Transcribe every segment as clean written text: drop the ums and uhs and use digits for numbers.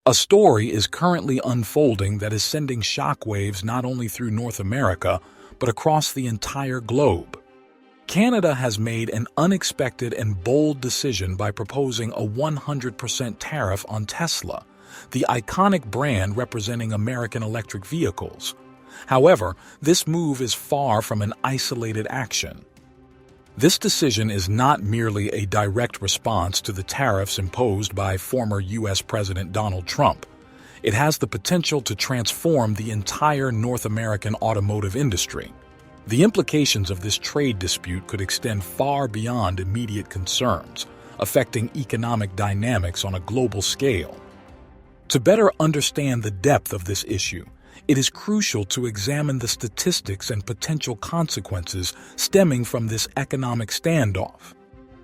A story is currently unfolding that is sending shockwaves not only through North America, but across the entire globe. Canada has made an unexpected and bold decision by proposing a 100% tariff on Tesla, the iconic brand representing American electric vehicles. However, this move is far from an isolated action. This decision is not merely a direct response to the tariffs imposed by former U.S. President Donald Trump. It has the potential to transform the entire North American automotive industry. The implications of this trade dispute could extend far beyond immediate concerns, affecting economic dynamics on a global scale. To better understand the depth of this issue, it is crucial to examine the statistics and potential consequences stemming from this economic standoff.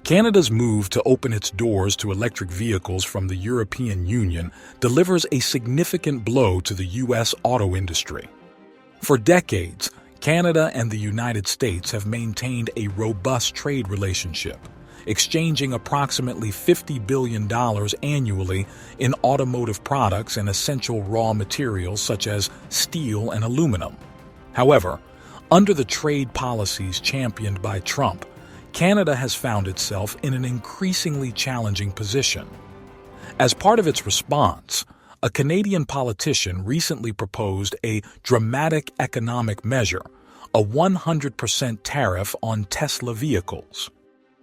Canada's move to open its doors to electric vehicles from the European Union delivers a significant blow to the U.S. auto industry. For decades, Canada and the United States have maintained a robust trade relationship, exchanging approximately $50 billion annually in automotive products and essential raw materials such as steel and aluminum. However, under the trade policies championed by Trump, Canada has found itself in an increasingly challenging position. As part of its response, a Canadian politician recently proposed a dramatic economic measure, a 100% tariff on Tesla vehicles.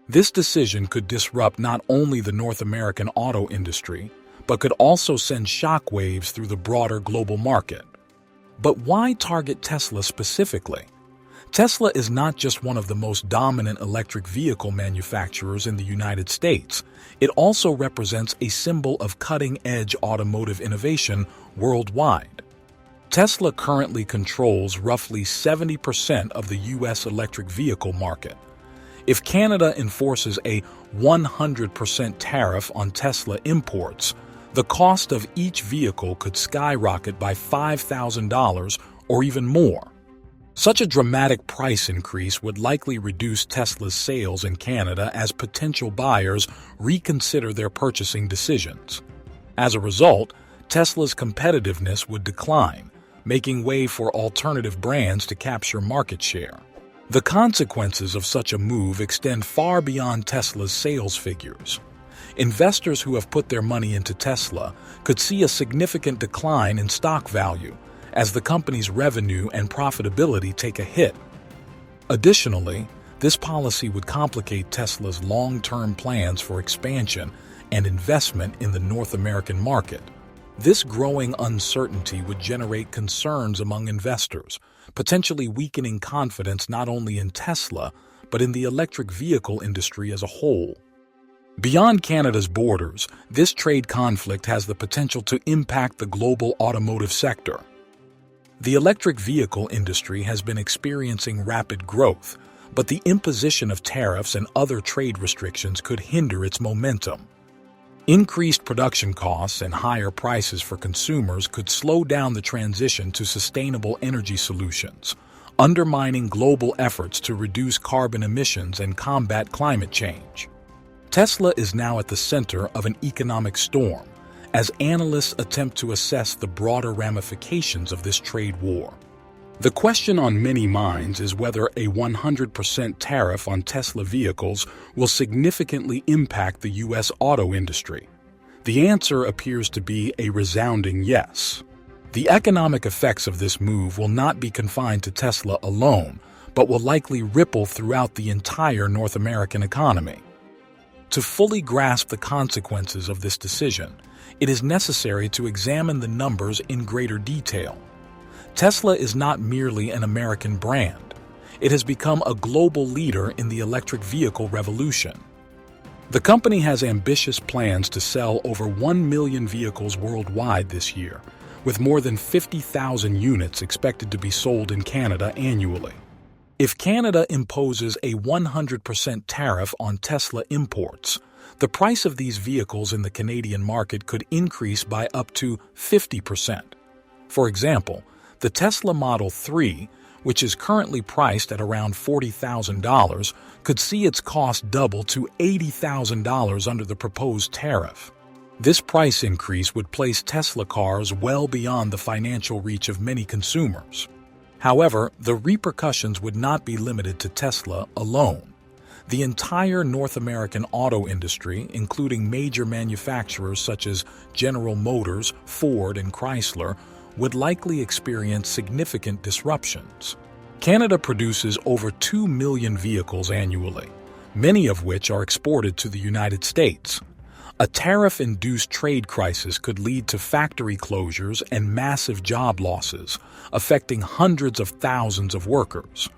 This decision could disrupt not only the North American auto industry, but could also send shockwaves through the broader global market. But why target Tesla specifically? Tesla is not just one of the most dominant electric vehicle manufacturers in the United States. It also represents a symbol of cutting-edge automotive innovation worldwide. Tesla currently controls roughly 70% of the U.S. electric vehicle market. If Canada enforces a 100% tariff on Tesla imports, the cost of each vehicle could skyrocket by $5,000 or even more. Such a dramatic price increase would likely reduce Tesla's sales in Canada as potential buyers reconsider their purchasing decisions. As a result, Tesla's competitiveness would decline, making way for alternative brands to capture market share. The consequences of such a move extend far beyond Tesla's sales figures. Investors who have put their money into Tesla could see a significant decline in stock value as the company's revenue and profitability take a hit. Additionally, this policy would complicate Tesla's long-term plans for expansion and investment in the North American market. This growing uncertainty would generate concerns among investors, potentially weakening confidence not only in Tesla, but in the electric vehicle industry as a whole. Beyond Canada's borders, this trade conflict has the potential to impact the global automotive sector. The electric vehicle industry has been experiencing rapid growth, but the imposition of tariffs and other trade restrictions could hinder its momentum. Increased production costs and higher prices for consumers could slow down the transition to sustainable energy solutions, undermining global efforts to reduce carbon emissions and combat climate change. Tesla is now at the center of an economic storm, as analysts attempt to assess the broader ramifications of this trade war. The question on many minds is whether a 100% tariff on Tesla vehicles will significantly impact the U.S. auto industry. The answer appears to be a resounding yes. The economic effects of this move will not be confined to Tesla alone, but will likely ripple throughout the entire North American economy. To fully grasp the consequences of this decision, it is necessary to examine the numbers in greater detail. Tesla is not merely an American brand. It has become a global leader in the electric vehicle revolution. The company has ambitious plans to sell over 1 million vehicles worldwide this year, with more than 50,000 units expected to be sold in Canada annually. If Canada imposes a 100% tariff on Tesla imports, the price of these vehicles in the Canadian market could increase by up to 50%. For example, the Tesla Model 3, which is currently priced at around $40,000, could see its cost double to $80,000 under the proposed tariff. This price increase would place Tesla cars well beyond the financial reach of many consumers. However, the repercussions would not be limited to Tesla alone. The entire North American auto industry, including major manufacturers such as General Motors, Ford, and Chrysler, would likely experience significant disruptions. Canada produces over 2 million vehicles annually, many of which are exported to the United States. A tariff-induced trade crisis could lead to factory closures and massive job losses, affecting hundreds of thousands of workers.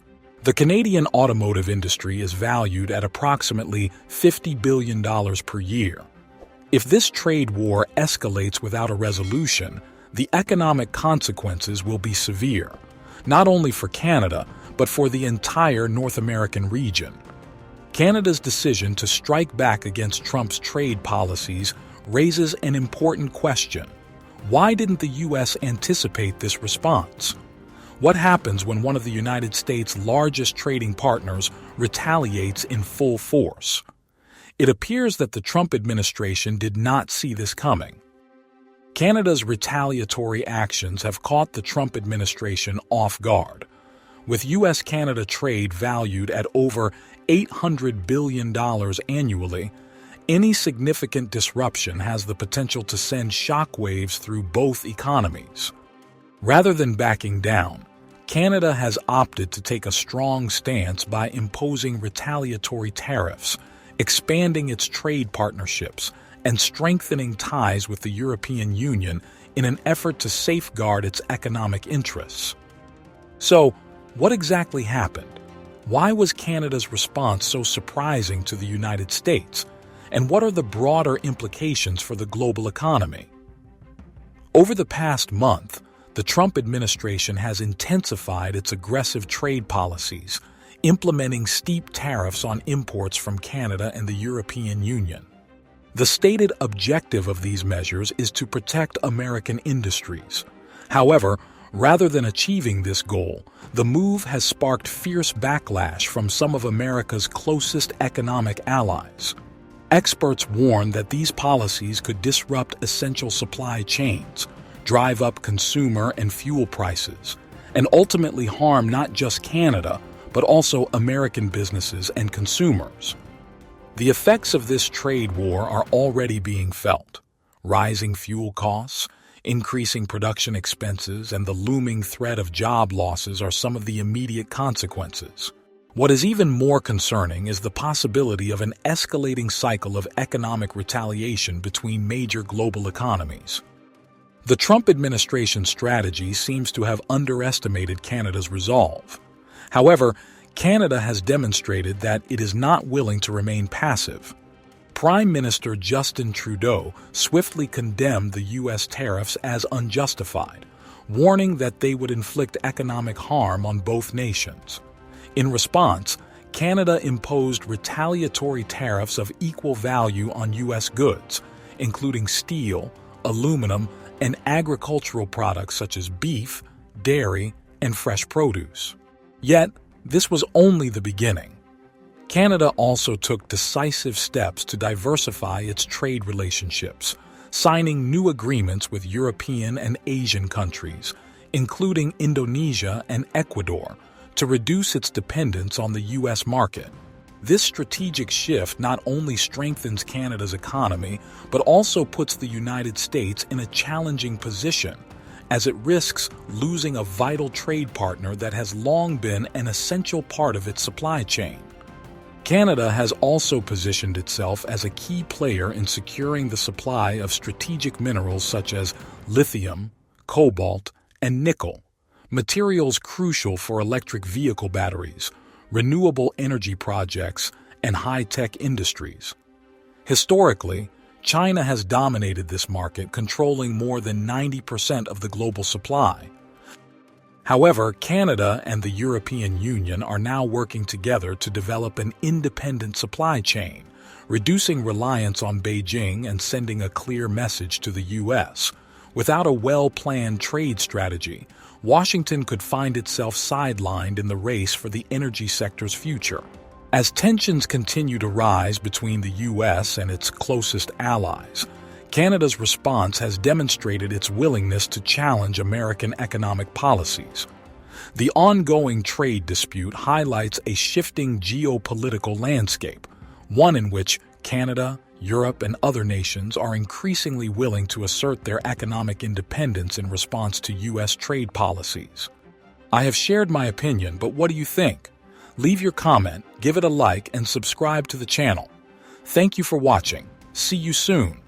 The Canadian automotive industry is valued at approximately $50 billion per year. If this trade war escalates without a resolution, the economic consequences will be severe, not only for Canada, but for the entire North American region. Canada's decision to strike back against Trump's trade policies raises an important question. Why didn't the U.S. anticipate this response? What happens when one of the United States' largest trading partners retaliates in full force? It appears that the Trump administration did not see this coming. Canada's retaliatory actions have caught the Trump administration off guard. With U.S.-Canada trade valued at over $800 billion annually, any significant disruption has the potential to send shockwaves through both economies. Rather than backing down, Canada has opted to take a strong stance by imposing retaliatory tariffs, expanding its trade partnerships, and strengthening ties with the European Union in an effort to safeguard its economic interests. So, what exactly happened? Why was Canada's response so surprising to the United States? And what are the broader implications for the global economy? Over the past month, the Trump administration has intensified its aggressive trade policies, implementing steep tariffs on imports from Canada and the European Union. The stated objective of these measures is to protect American industries. However, rather than achieving this goal, the move has sparked fierce backlash from some of America's closest economic allies. Experts warn that these policies could disrupt essential supply chains, drive up consumer and fuel prices, and ultimately harm not just Canada, but also American businesses and consumers. The effects of this trade war are already being felt. Rising fuel costs, increasing production expenses, and the looming threat of job losses are some of the immediate consequences. What is even more concerning is the possibility of an escalating cycle of economic retaliation between major global economies. The Trump administration's strategy seems to have underestimated Canada's resolve. However, Canada has demonstrated that it is not willing to remain passive. Prime Minister Justin Trudeau swiftly condemned the U.S. tariffs as unjustified, warning that they would inflict economic harm on both nations. In response, Canada imposed retaliatory tariffs of equal value on U.S. goods, including steel, aluminum, and agricultural products such as beef, dairy, and fresh produce. Yet, this was only the beginning. Canada also took decisive steps to diversify its trade relationships, signing new agreements with European and Asian countries, including Indonesia and Ecuador, to reduce its dependence on the U.S. market. This strategic shift not only strengthens Canada's economy, but also puts the United States in a challenging position, as it risks losing a vital trade partner that has long been an essential part of its supply chain. Canada has also positioned itself as a key player in securing the supply of strategic minerals such as lithium, cobalt, and nickel, materials crucial for electric vehicle batteries, renewable energy projects, and high-tech industries. Historically, China has dominated this market, controlling more than 90% of the global supply. However, Canada and the European Union are now working together to develop an independent supply chain, reducing reliance on Beijing and sending a clear message to the U.S. Without a well-planned trade strategy, Washington could find itself sidelined in the race for the energy sector's future. As tensions continue to rise between the U.S. and its closest allies, Canada's response has demonstrated its willingness to challenge American economic policies. The ongoing trade dispute highlights a shifting geopolitical landscape, one in which Canada, Europe, and other nations are increasingly willing to assert their economic independence in response to U.S. trade policies. I have shared my opinion, but what do you think? Leave your comment, give it a like, and subscribe to the channel. Thank you for watching. See you soon.